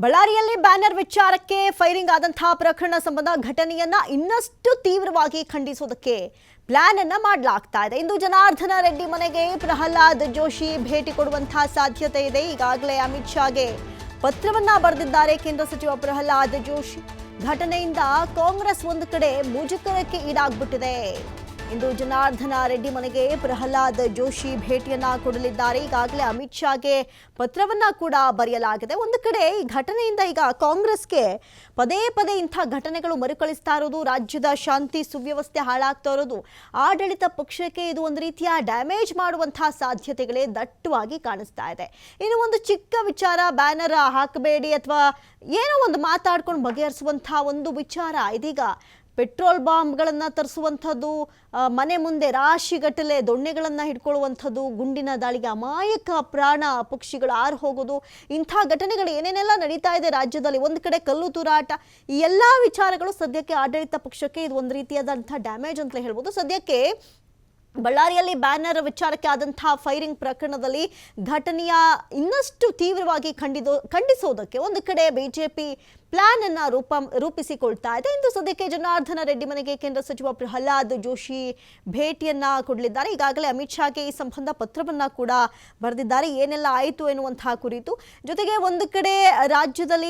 ಬಳ್ಳಾರಿಯಲ್ಲಿ ಬ್ಯಾನರ್ ವಿಚಾರಕ್ಕೆ ಫೈರಿಂಗ್ ಆದಂತಹ ಪ್ರಕರಣ ಸಂಬಂಧ ಘಟನೆಯನ್ನ ಇನ್ನಷ್ಟು ತೀವ್ರವಾಗಿ ಖಂಡಿಸೋದಕ್ಕೆ ಪ್ಲಾನ್ ಅನ್ನ ಮಾಡಲಾಗ್ತಾ ಇದೆ. ಇಂದು ಜನಾರ್ದನ ರೆಡ್ಡಿ ಮನೆಗೆ ಪ್ರಹ್ಲಾದ್ ಜೋಶಿ ಭೇಟಿ ಕೊಡುವಂತಹ ಸಾಧ್ಯತೆ ಇದೆ. ಈಗಾಗಲೇ ಅಮಿತ್ ಶಾಗೆ ಪತ್ರವನ್ನ ಬರೆದಿದ್ದಾರೆ ಕೇಂದ್ರ ಸಚಿವ ಪ್ರಹ್ಲಾದ್ ಜೋಶಿ. ಘಟನೆಯಿಂದ ಕಾಂಗ್ರೆಸ್ ಒಂದು ಕಡೆ ಮುಜುಗರಕ್ಕೆ ಈಡಾಗ್ಬಿಟ್ಟಿದೆ. ಇಂದು ಜನಾರ್ದನ ರೆಡ್ಡಿ ಮನೆಗೆ ಪ್ರಹ್ಲಾದ್ ಜೋಶಿ ಭೇಟಿಯನ್ನ ಕೊಡಲಿದ್ದಾರೆ. ಈಗಾಗಲೇ ಅಮಿತ್ ಶಾಗೆ ಪತ್ರವನ್ನ ಕೂಡ ಬರೆಯಲಾಗಿದೆ. ಒಂದು ಕಡೆ ಈ ಘಟನೆಯಿಂದ ಈಗ ಕಾಂಗ್ರೆಸ್ಗೆ ಪದೇ ಪದೇ ಇಂಥ ಘಟನೆಗಳು ಮರುಕಳಿಸ್ತಾ ಇರೋದು, ರಾಜ್ಯದ ಶಾಂತಿ ಸುವ್ಯವಸ್ಥೆ ಹಾಳಾಗ್ತಾ ಇರೋದು, ಆಡಳಿತ ಪಕ್ಷಕ್ಕೆ ಇದು ಒಂದು ರೀತಿಯ ಡ್ಯಾಮೇಜ್ ಮಾಡುವಂತಹ ಸಾಧ್ಯತೆಗಳೇ ದಟ್ಟವಾಗಿ ಕಾಣಿಸ್ತಾ ಇದೆ. ಇನ್ನು ಒಂದು ಚಿಕ್ಕ ವಿಚಾರ, ಬ್ಯಾನರ್ ಹಾಕಬೇಡಿ ಅಥವಾ ಏನೋ ಒಂದು ಮಾತಾಡ್ಕೊಂಡು ಬಗೆಹರಿಸುವಂತಹ ಒಂದು ವಿಚಾರ, ಇದೀಗ ಪೆಟ್ರೋಲ್ ಬಾಂಬ್ಗಳನ್ನು ತರಿಸುವಂಥದ್ದು, ಮನೆ ಮುಂದೆ ರಾಶಿಗಟ್ಟಲೆ ದೊಣ್ಣೆಗಳನ್ನು ಹಿಡ್ಕೊಳ್ಳುವಂಥದ್ದು, ಗುಂಡಿನ ದಾಳಿಗೆ ಅಮಾಯಕ ಪ್ರಾಣ ಪಕ್ಷಿಗಳು ಆರು ಹೋಗೋದು, ಇಂಥ ಘಟನೆಗಳು ಏನೇನೆಲ್ಲ ನಡೀತಾ ಇದೆ ರಾಜ್ಯದಲ್ಲಿ. ಒಂದು ಕಡೆ ಕಲ್ಲು ತೂರಾಟ, ಈ ಎಲ್ಲ ವಿಚಾರಗಳು ಸದ್ಯಕ್ಕೆ ಆಡಳಿತ ಪಕ್ಷಕ್ಕೆ ಇದು ಒಂದು ರೀತಿಯಾದಂಥ ಡ್ಯಾಮೇಜ್ ಅಂತಲೇ ಹೇಳ್ಬೋದು. ಸದ್ಯಕ್ಕೆ ಬಳ್ಳಾರಿಯಲ್ಲಿ ಬ್ಯಾನರ್ ವಿಚಾರಕ್ಕೆ ಆದಂತಹ ಫೈರಿಂಗ್ ಪ್ರಕರಣದಲ್ಲಿ ಘಟನೆಯ ಇನ್ನಷ್ಟು ತೀವ್ರವಾಗಿ ಖಂಡಿಸೋದಕ್ಕೆ ಒಂದು ಕಡೆ ಬಿಜೆಪಿ ಪ್ಲಾನ್ ಅನ್ನ ರೂಪಿಸಿಕೊಳ್ತಾ ಇದೆ. ಇಂದು ಸದ್ಯಕ್ಕೆ ಜನಾರ್ದನ ರೆಡ್ಡಿ ಮನೆಗೆ ಕೇಂದ್ರ ಸಚಿವ ಪ್ರಹ್ಲಾದ್ ಜೋಶಿ ಭೇಟಿಯನ್ನ ಕೊಡಲಿದ್ದಾರೆ. ಈಗಾಗಲೇ ಅಮಿತ್ ಶಾಗೆ ಈ ಸಂಬಂಧ ಪತ್ರವನ್ನ ಕೂಡ ಬರೆದಿದ್ದಾರೆ, ಏನೆಲ್ಲ ಆಯಿತು ಎನ್ನುವಂತಹ ಕುರಿತು. ಜೊತೆಗೆ ಒಂದು ಕಡೆ ರಾಜ್ಯದಲ್ಲಿ